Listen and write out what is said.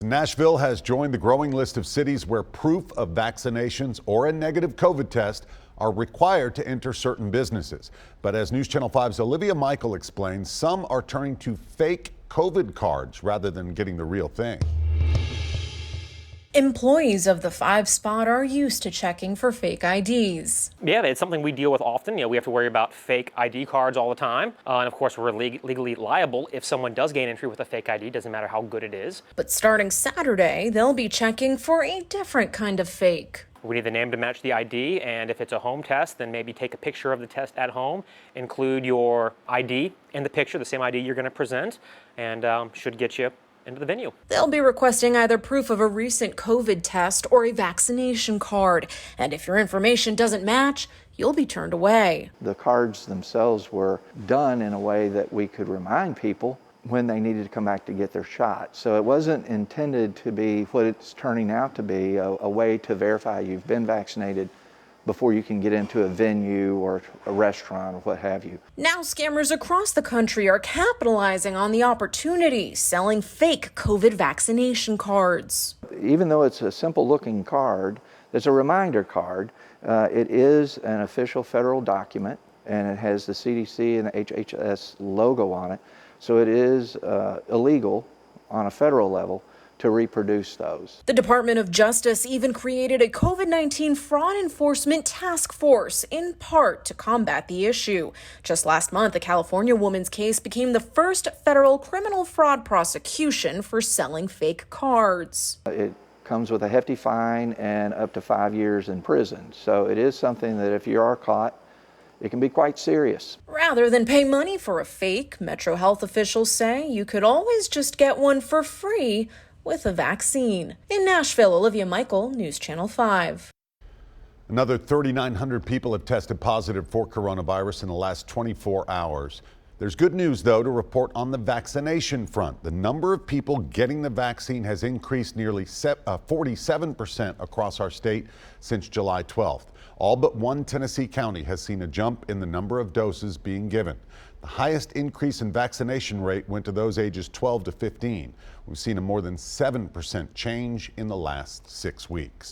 Nashville has joined the growing list of cities where proof of vaccinations or a negative COVID test are required to enter certain businesses. But as News Channel 5's Olivia Michael explains, some are turning to fake COVID cards rather than getting the real thing. Employees of the 5 Spot are used to checking for fake IDs. Yeah, it's something we deal with often. We have to worry about fake ID cards all the time. And of course, we're legally liable if someone does gain entry with a fake ID, doesn't matter how good it is. But starting Saturday, they'll be checking for a different kind of fake. We need the name to match the ID, and if it's a home test, then maybe take a picture of the test at home, include your ID in the picture, the same ID you're going to present, and should get you into the venue. They'll be requesting either proof of a recent COVID test or a vaccination card. And if your information doesn't match, you'll be turned away. The cards themselves were done in a way that we could remind people when they needed to come back to get their shot. So it wasn't intended to be what it's turning out to be, a way to verify you've been vaccinated before you can get into a venue or a restaurant or what have you. Now scammers across the country are capitalizing on the opportunity, selling fake COVID vaccination cards. Even though it's a simple looking card, it's a reminder card. It is an official federal document and it has the CDC and the HHS logo on it. So it is illegal on a federal level to reproduce those. The Department of Justice even created a COVID-19 fraud enforcement task force, in part to combat the issue. Just last month, a California woman's case became the first federal criminal fraud prosecution for selling fake cards. It comes with a hefty fine and up to 5 years in prison. So it is something that if you are caught, it can be quite serious. Rather than pay money for a fake, Metro Health officials say you could always just get one for free with a vaccine. In Nashville, Olivia Michael, News Channel 5. Another 3,900 people have tested positive for coronavirus in the last 24 hours. There's good news, though, to report on the vaccination front. The number of people getting the vaccine has increased nearly 47% across our state since July 12th. All but one Tennessee county has seen a jump in the number of doses being given. The highest increase in vaccination rate went to those ages 12 to 15. We've seen a more than 7% change in the last 6 weeks.